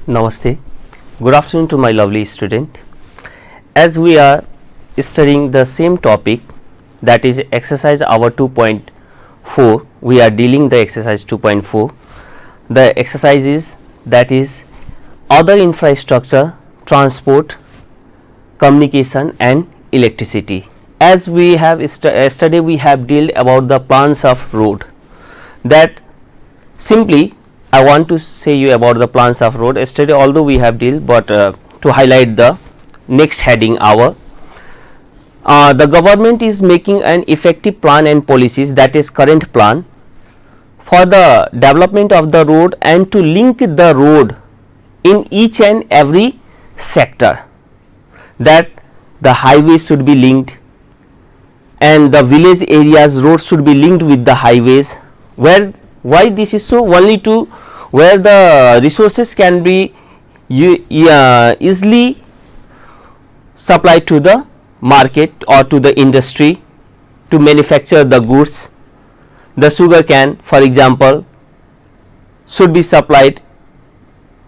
Namaste. Good afternoon to my lovely student. As we are studying the same topic, that is exercise hour 2.4, we are dealing the exercise 2.4. The exercise is that is other infrastructure, transport, communication and electricity. As we have yesterday we have dealt about the plans of road. That simply I want to say you about the plans of road. Yesterday although we have dealt, but to highlight the next heading our the government is making an effective plan and policies, that is current plan, for the development of the road and to link the road in each and every sector, that the highways should be linked and the village areas roads should be linked with the highways. Why this is so? Only to where the resources can be easily supplied to the market or to the industry to manufacture the goods. The sugar cane, for example, should be supplied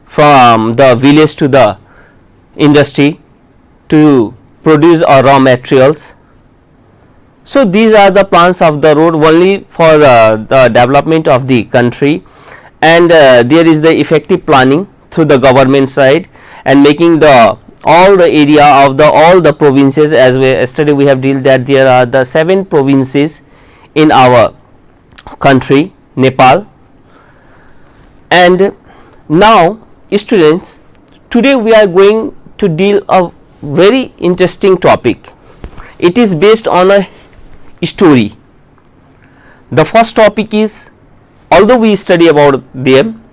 from the village to the industry to produce our raw materials. So these are the plans of the road only for the development of the country, and there is the effective planning through the government side and making the all the area of the all the provinces. As we yesterday we have dealt that there are the 7 provinces in our country, Nepal. And now students, today we are going to deal a very interesting topic. It is based on a story. The first topic is, although we study about them,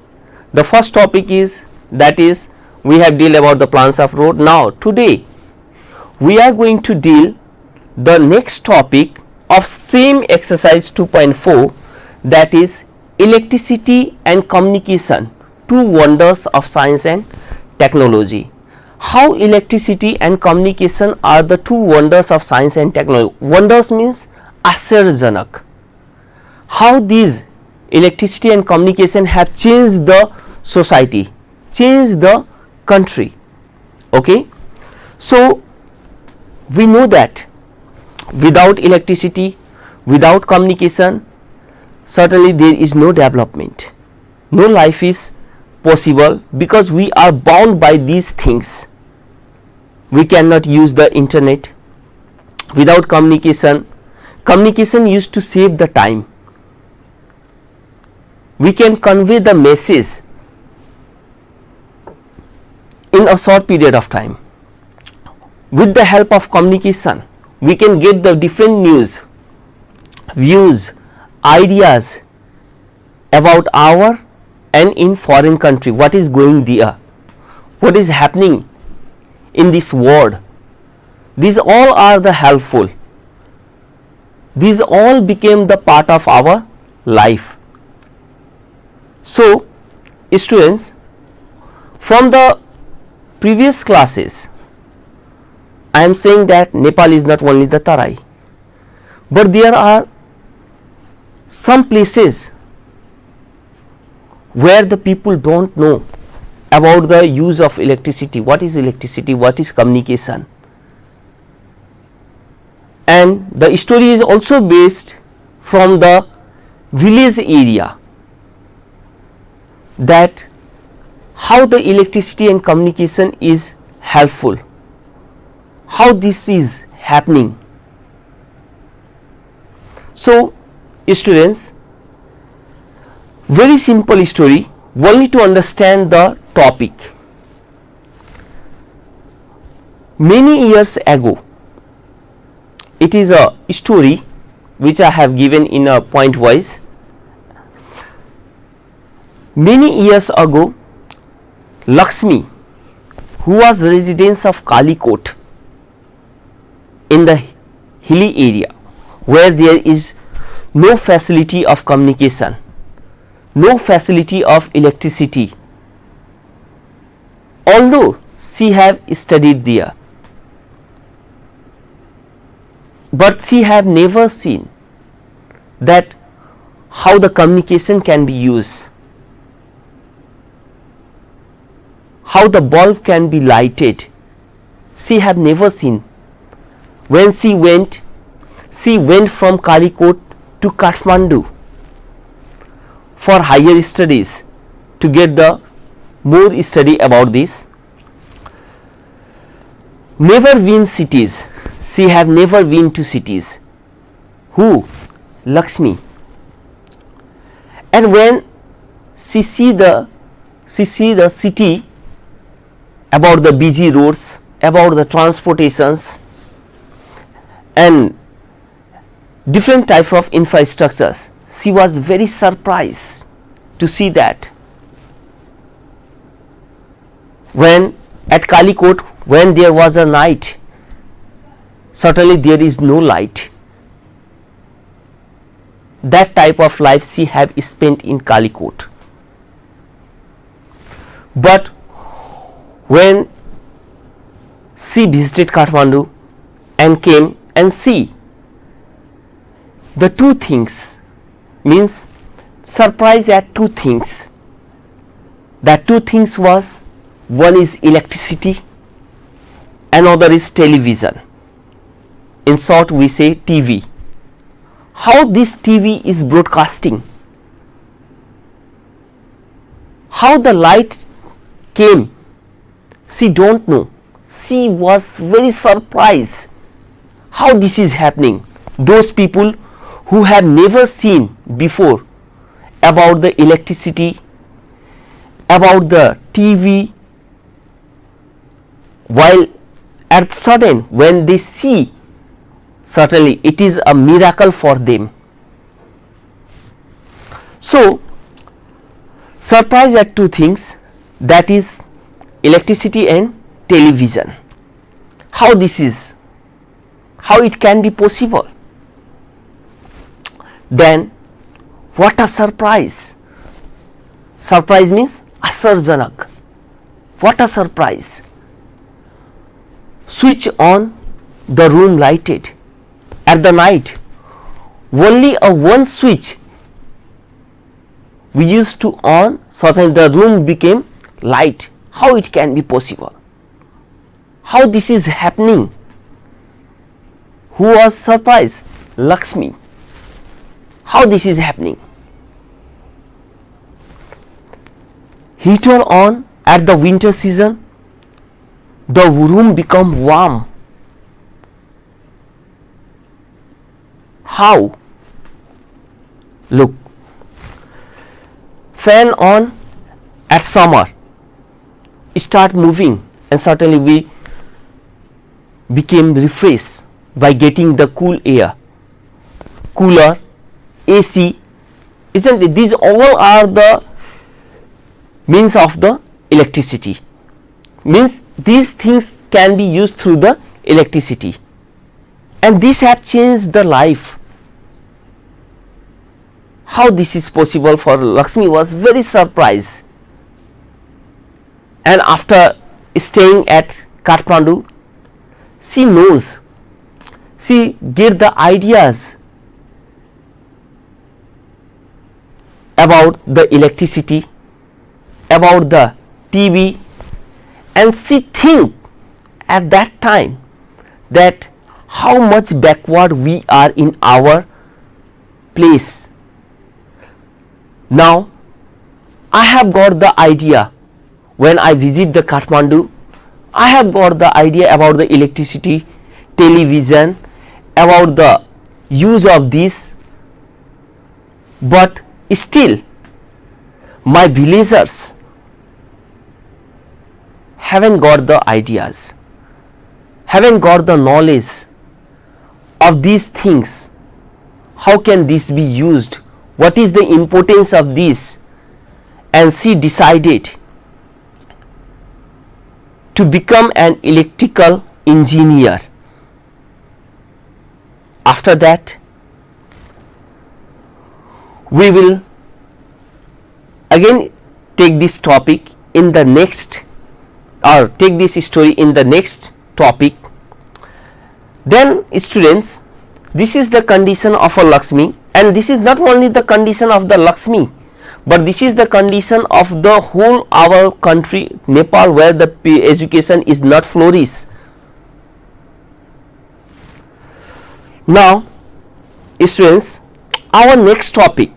the first topic is that is we have deal about the plans of road. Now today we are going to deal the next topic of same exercise 2.4, that is electricity and communication, two wonders of science and technology. How electricity and communication are the two wonders of science and technology. Wonders means आश्चर्यजनक. How these electricity and communication have changed the society, changed the country. Okay, so we know that without electricity, without communication, certainly there is no development, no life is possible, because we are bound by these things. We cannot use the internet. Without communication, communication used to save the time. We can convey the message in a short period of time. With the help of communication, we can get the different news, views, ideas about our and in foreign country, what is going there, what is happening in this world. These all are the helpful. These all became the part of our life. So students, from the previous classes I am saying that Nepal is not only the Tarai, but there are some places where the people don't know about the use of electricity. What is electricity? What is communication? And the story is also based from the village area, that how the electricity and communication is helpful, how this is happening. So students, very simple story only to understand the topic. Many years ago, it is a story which I have given in a point wise. Many years ago, Lakshmi, who was residence of Kalikot in the hilly area where there is no facility of communication, no facility of electricity, although she have studied there, but she have never seen that how the communication can be used, how the bulb can be lighted. She have never seen. When she went from Kalikot to Kathmandu for higher studies to get the more study about this. Never been cities. She have never been to cities. Who? Lakshmi. And when she see the city, about the busy roads, about the transportations and different type of infrastructures, she was very surprised to see that. When at Kalikot, when there was a night, certainly there is no light. That type of life she have spent in Kalikot. But when she visited Kathmandu and came and see the two things, means surprise at two things. That two things was, one is electricity, another is television. In short, we say TV. How this TV is broadcasting, how the light came, she don't know. She was very surprised how this is happening. Those people who have never seen before about the electricity, about the TV, while at sudden when they see, certainly it is a miracle for them. So surprise at two things, that is electricity and television. How this is, how it can be possible? Then what a surprise. Surprise means asarjanak. What a surprise. Switch on the room lighted at the night. Only a one switch we used to on, so that the room became light. How it can be possible? How this is happening? Who was surprised? Lakshmi. How this is happening? Heater on at the winter season, the room become warm. How? Look, fan on at summer, start moving, and certainly we became refreshed by getting the cool air. Cooler, AC, isn't it? These all are the means of the electricity. Means these things can be used through the electricity, and this have changed the life. How this is possible for Lakshmi was very surprised. And after staying at Kathmandu, she knows, she get the ideas about the electricity, about the TV, and she think at that time that how much backward we are in our place. Now I have got the idea. When I visit the Kathmandu, I have got the idea about the electricity, television, about the use of this, but still my villagers haven't got the ideas, haven't got the knowledge of these things. How can this be used? What is the importance of this? And she decided to become an electrical engineer. After that, we will again take this topic in the next, or take this story in the next topic. Then students, this is the condition of a Lakshmi, and this is not only the condition of the Lakshmi, but this is the condition of the whole our country Nepal, where the education is not flourish. Now students, our next topic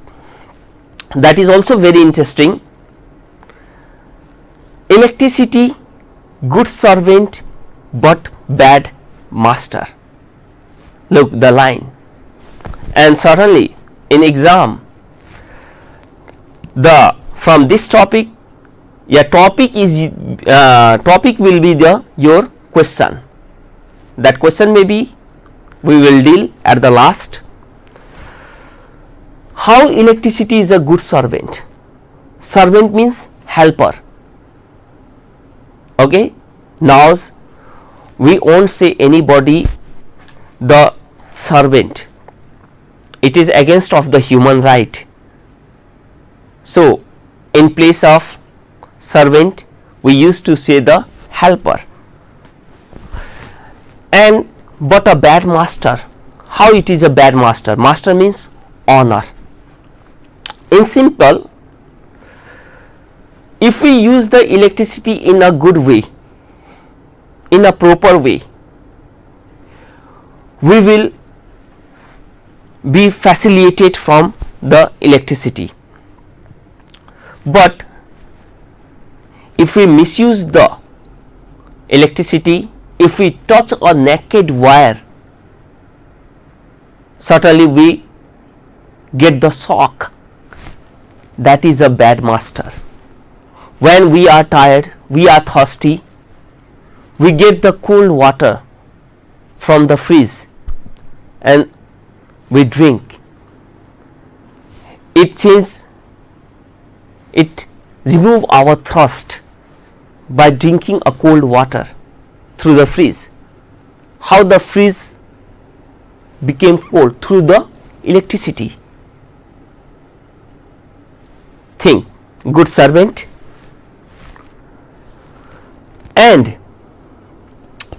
that is also very interesting: electricity, good servant but bad master. Look the line, and certainly in exam the from this topic, topic will be your question. That question may be we will deal at the last. How electricity is a good servant? Servant means helper. Okay, now we won't say anybody the servant. It is against of the human right. So in place of servant we used to say the helper. And but a bad master, how it is a bad master? Master means honor. In simple, if we use the electricity in a good way, in a proper way, we will be facilitated from the electricity. But if we misuse the electricity, if we touch a naked wire, certainly we get the shock. That is a bad master. When we are tired, we are thirsty, we get the cold water from the fridge and we drink. It remove our thirst by drinking a cold water through the fridge. How the fridge became cold? Through the electricity. Think, good servant and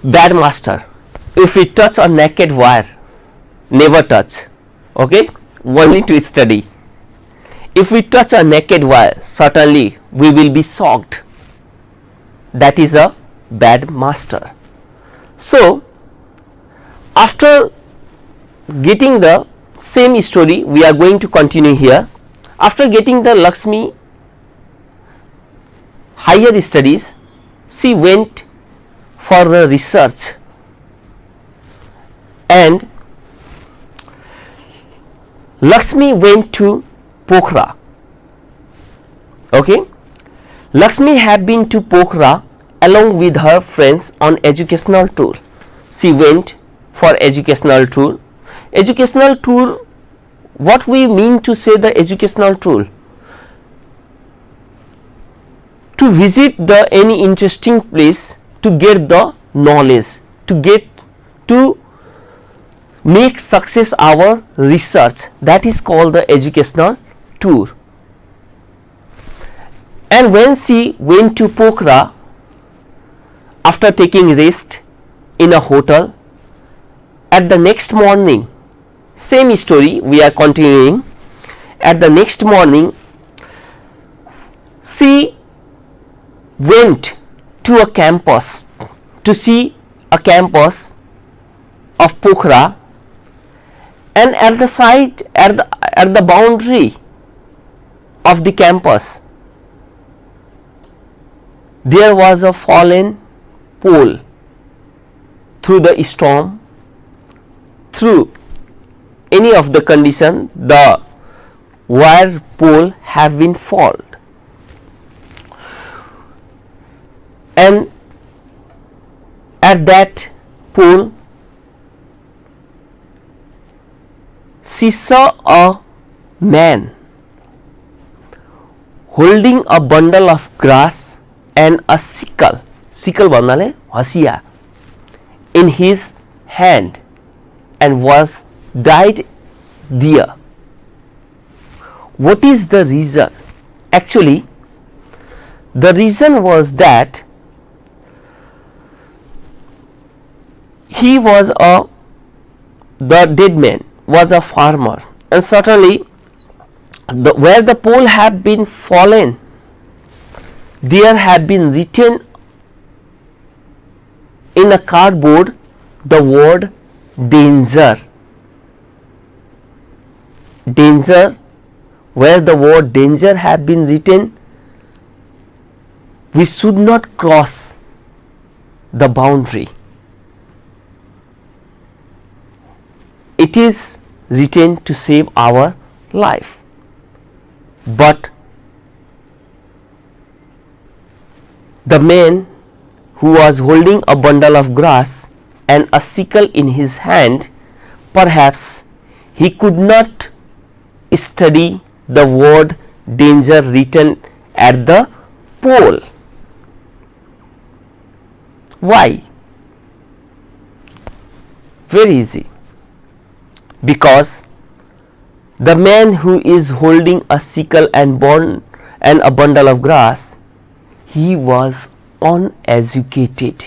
bad master. If we touch a naked wire, never touch. Okay, only to study. If we touch a naked wire, certainly we will be shocked. That is a bad master. So after getting the same story, we are going to continue here. After getting the Lakshmi higher studies, she went for the research and Lakshmi went to Pokhara. Okay, Lakshmi had been to Pokhara along with her friends on educational tour. She went for educational tour. Educational tour, what we mean to say the educational tour? To visit the any interesting place, to get the knowledge, to make success our research. That is called the educational tour. And when she went to Pokhara, after taking rest in a hotel, at the next morning, same story we are continuing. At the next morning, she went to a campus to see a campus of Pokhara, and at the side, at the boundary of the campus, there was a fallen pole. Through the storm, through any of the condition, the wire pole have been faulted, and at that pole she saw a man holding a bundle of grass and a sickle भन्नाले हसिया in his hand and was died there. What is the reason? Actually, the reason was that he was the dead man was a farmer, and certainly where the pole have been fallen, there have been written in a cardboard the word danger. Danger, where the word danger have been written, we should not cross the boundary. It is written to save our life. But the man who was holding a bundle of grass and a sickle in his hand, perhaps he could not study the word danger written at the pole. Why? Very easy. Because the man who is holding a sickle and a bundle of grass, he was uneducated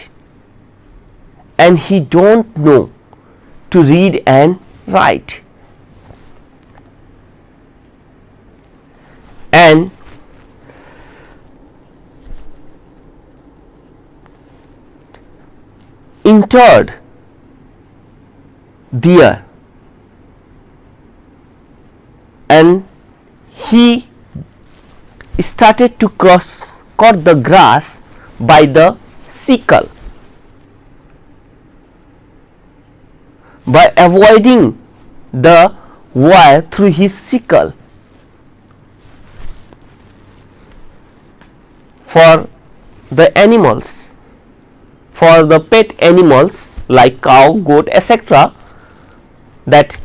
and he don't know to read and write. And entered there, and he started to cut the grass by the sickle. By avoiding the wire through his sickle, for the animals, for the pet animals like cow, goat, etc., that,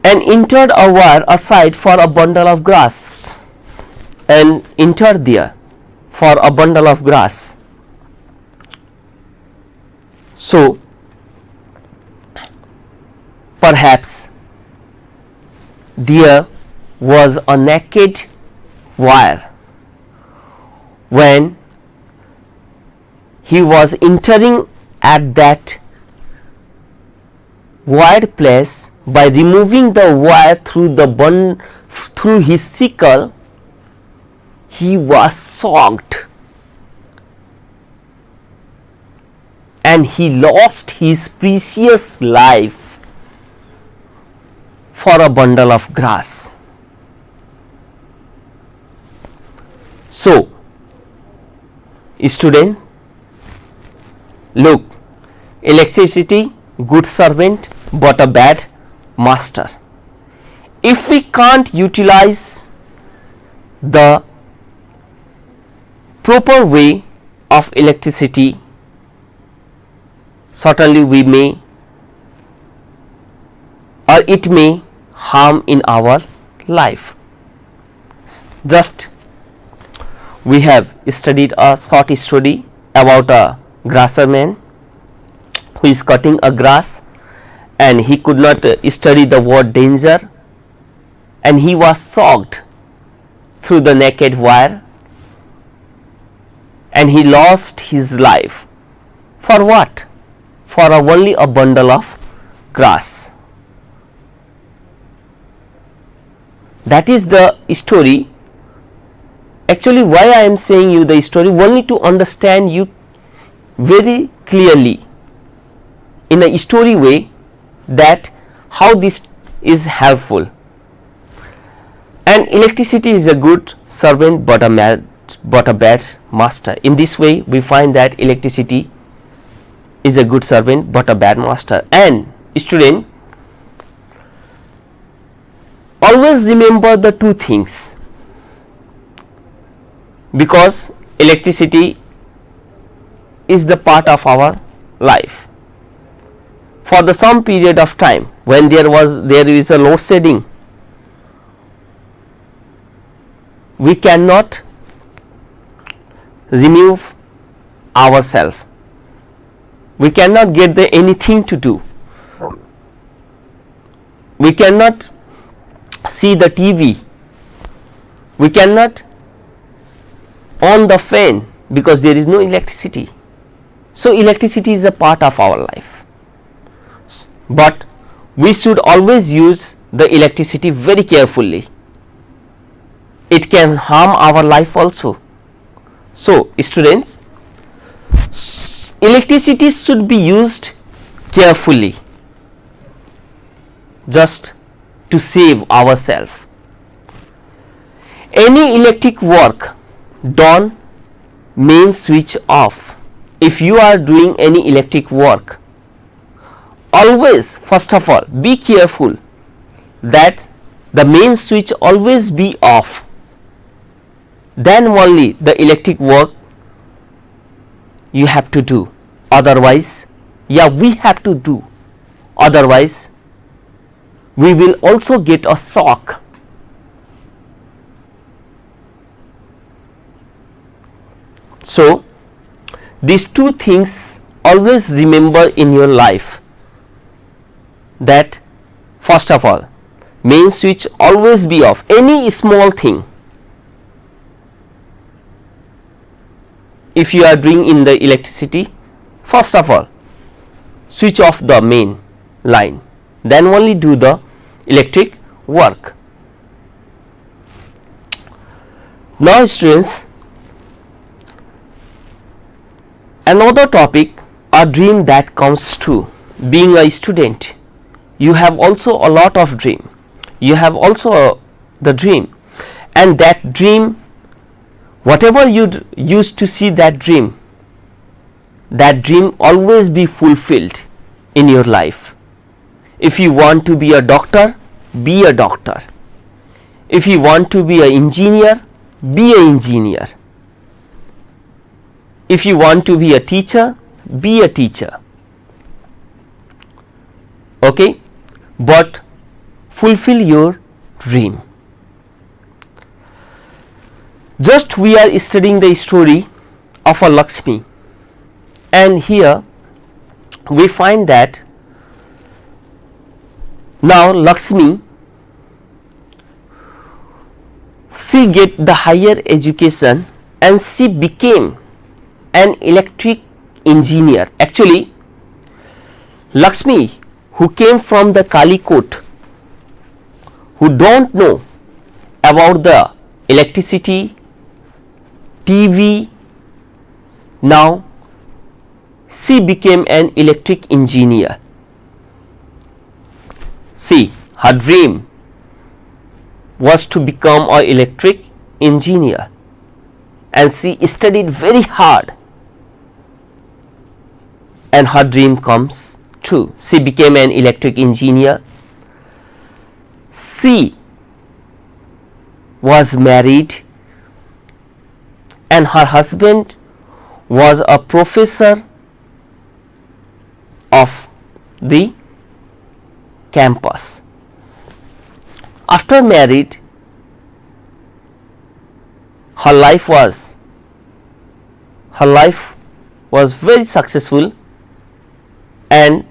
and entered a wire aside for a bundle of grass, and entered there for a bundle of grass. So perhaps there was a naked wire when he was entering at that wired place. By removing the wire through his sickle, he was shocked and he lost his precious life for a bundle of grass. So, student, look, electricity, good servant but a bad master. If we can't utilize the proper way of electricity, certainly we may, or it may harm in our life. Just we have studied a short story about a grasser man who is cutting a grass, and he could not study the word danger, and he was shocked through the naked wire, and he lost his life. For what? For only a bundle of grass. That is the story. Actually, why I am saying you the story, only to understand you very clearly in a story way that how this is helpful. And electricity is a good servant but a bad master. In this way we find that electricity is a good servant but a bad master. And student, always remember the two things, because electricity is the part of our life. For the some period of time when there is a load shedding, we cannot remove ourselves, we cannot get anything to do, we cannot see the TV, we cannot on the fan because there is no electricity. So electricity is a part of our life, but we should always use the electricity very carefully. It can harm our life also. So students, electricity should be used carefully, just to save ourselves. Any electric work done, main switch off. If you are doing any electric work, always first of all be careful that the main switch always be off. Then only the electric work you have to do. Otherwise, we have to do. Otherwise, we will also get a shock. So, these two things always remember in your life, that first of all, main switch always be off. Any small thing, if you are doing in the electricity, first of all switch off the main line, then only do the electric work. Now students, another topic, a dream that comes true. Being a student, you have also a lot of dream. You have also the dream, and that dream, whatever you used to see that dream always be fulfilled in your life. If you want to be a doctor, be a doctor. If you want to be an engineer, be an engineer. If you want to be a teacher, be a teacher. Okay, but fulfill your dream. Just we are studying the story of a Lakshmi, and here we find that now Lakshmi, she get the higher education and she became an electric engineer. Actually, Lakshmi, who came from the Kalikot, who don't know about the electricity, TV, now she became an electric engineer. See, her dream was to become an electric engineer, and she studied very hard, and her dream comes true. She became an electric engineer. She was married, and her husband was a professor of the campus. After married, her life was very successful, and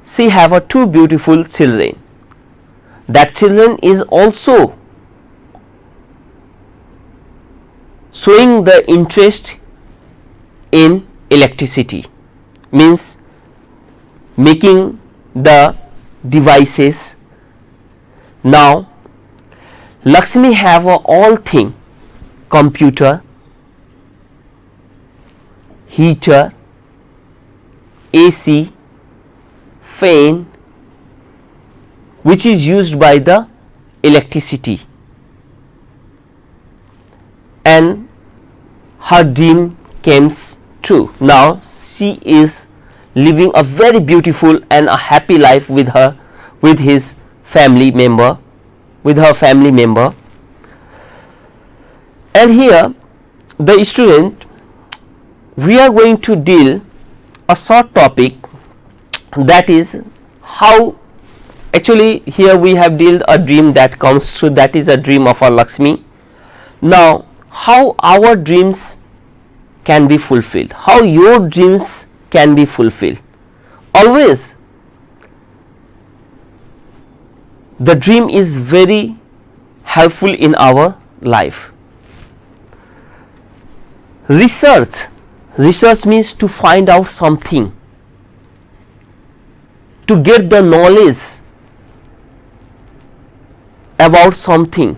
she have a two beautiful children. That children is also showing the interest in electricity, means making the devices. Now Lakshmi have a all thing, computer, heater, AC, fan, which is used by the electricity, and her dream came true. Now she is living a very beautiful and a happy life with her family member. And here the student, we are going to deal a short topic, that is how, actually here we have dealt a dream that comes true, that is a dream of our Lakshmi. Now how our dreams can be fulfilled, how your dreams can be fulfilled. Always the dream is very helpful in our life. Research means to find out something, to get the knowledge about something,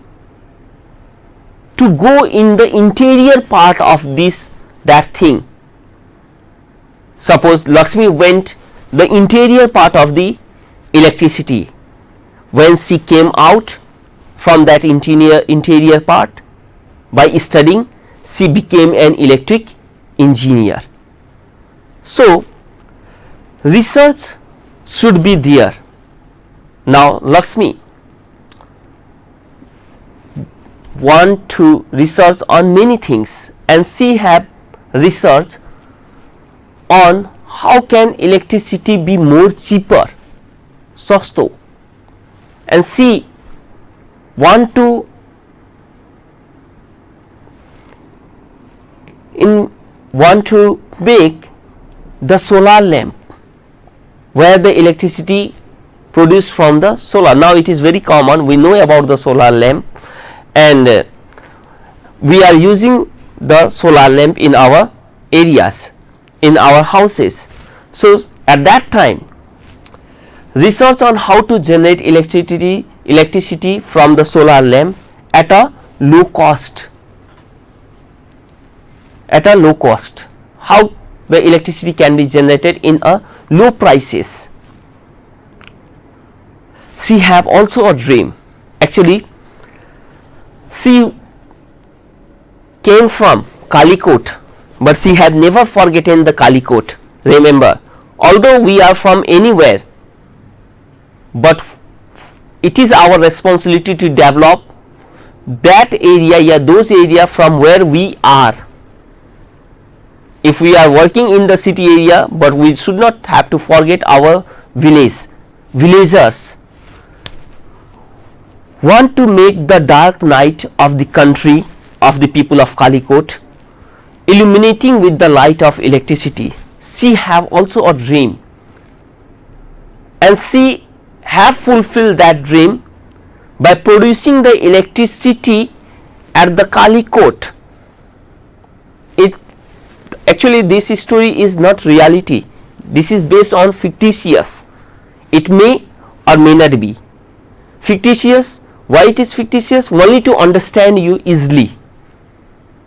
to go in the interior part of that thing. Suppose Lakshmi went the interior part of the electricity. When she came out from that interior part, by studying, she became an electric engineer. So research should be there. Now Lakshmi want to research on many things, and she have research on how can electricity be more cheaper, sasto, and she want to make the solar lamp where the electricity produced from the solar. Now it is very common, we know about the solar lamp, and we are using the solar lamp in our areas, in our houses. So at that time, research on how to generate electricity from the solar lamp at a low cost. How the electricity can be generated in a low prices. She have also a dream. Actually, she came from Kalikot, but she had never forgotten the Kalikot. Remember, although we are from anywhere, but it is our responsibility to develop that area, those area from where we are. If we are working in the city area, but we should not have to forget our villagers. Want to make the dark night of the country of the people of Kalikot illuminating with the light of electricity. She have also a dream, and she have fulfilled that dream by producing the electricity at the Kalikot. Actually, this story is not reality. This is based on fictitious. It may or may not be fictitious. Why it is fictitious? Only to understand you easily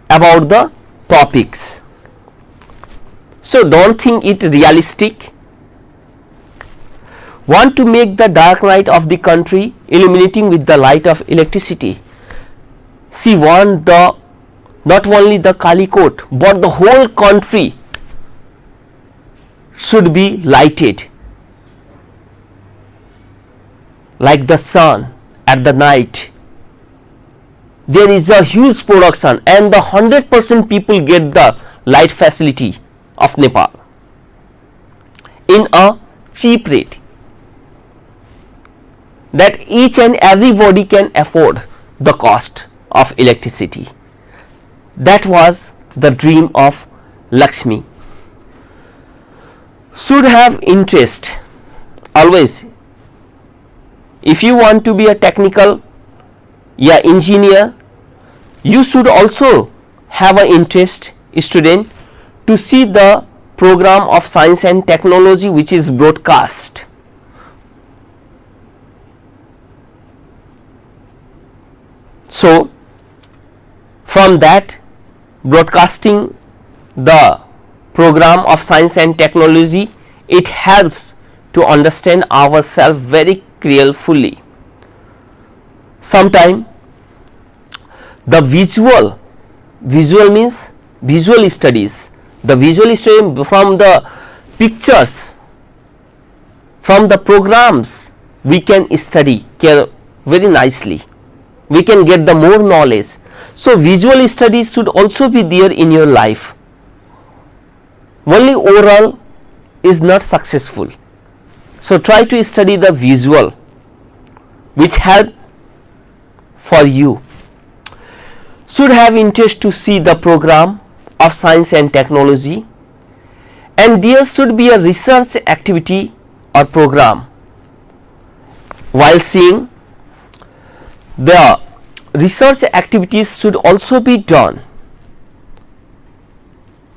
about the topics. So don't think it realistic. Want to make the dark night of the country illuminating with the light of electricity. She want not only the Kalikot, but the whole country should be lighted like the sun at the night. There is a huge production, and the 100% people get the light facility of Nepal in a cheap rate, that each and everybody can afford the cost of electricity. That was the dream of Lakshmi. Should have interest always. If you want to be a technical engineer, you should also have an interest, student, to see the program of science and technology which is broadcast. So from that broadcasting the program of science and technology, it helps to understand ourselves very carefully. Sometime the visual means visual studies. The visual study from the pictures, from the programs, we can study very nicely. We can get the more knowledge. So visual studies should also be there in your life. Only oral is not successful. So try to study the visual which help for you. Should have interest to see the program of science and technology, and there should be a research activity or program. While seeing, the research activities should also be done.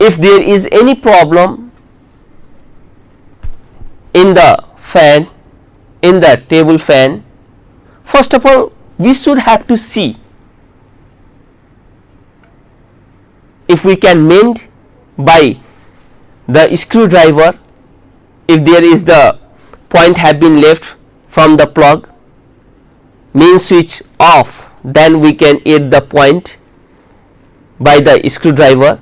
If there is any problem in the fan, in the table fan, first of all we should have to see if we can mend by the screwdriver. If there is the point have been left from the plug, main switch off, then we can add the point by the screwdriver.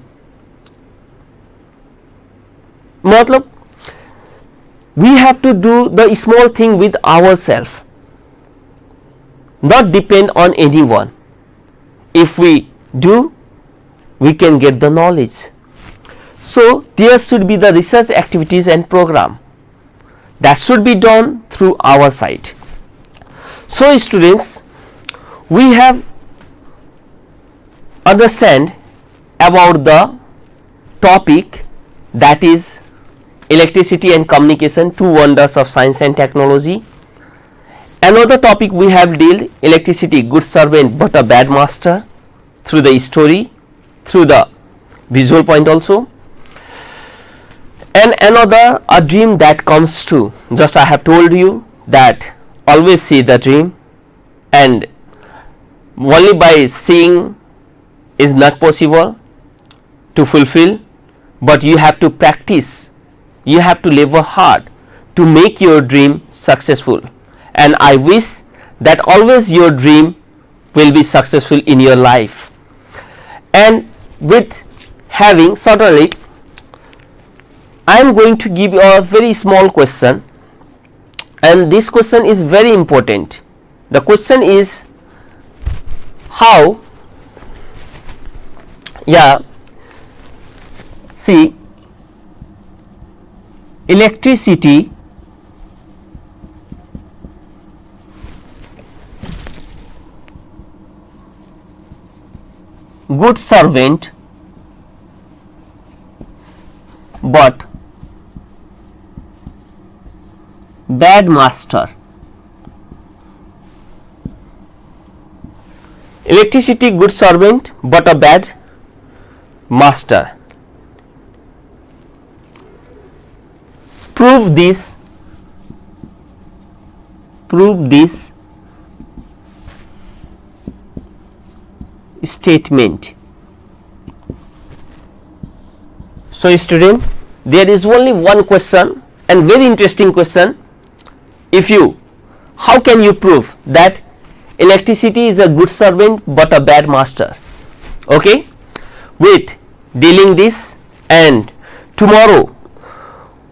मतलब we have to do the small thing with ourselves, not depend on anyone. If we do, we can get the knowledge. So there should be the research activities and program that should be done through our side. So students, we have understand about the topic, that is electricity and communication, two wonders of science and technology. Another topic we have dealt, electricity, good servant but a bad master, through the story, through the visual point also. And another, a dream that comes true. Just I have told you that always see the dream, and only by seeing is not possible to fulfill, but you have to practice, you have to labor hard to make your dream successful. And I wish that always your dream will be successful in your life. And with having, certainly I am going to give you a very small question, and this question is very important. The question is how, see, electricity good servant but bad master. Electricity good servant but a bad master. Prove this statement. So student, there is only one question, and very interesting question. If you, how can you prove that electricity is a good servant but a bad master? Okay, with dealing this, and tomorrow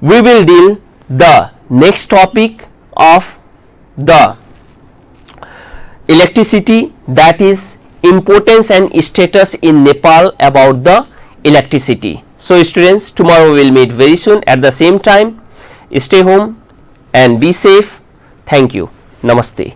we will deal the next topic of the electricity, that is importance and status in Nepal about the electricity. So students, tomorrow we will meet very soon at the same time. Stay home and be safe. Thank you. Namaste.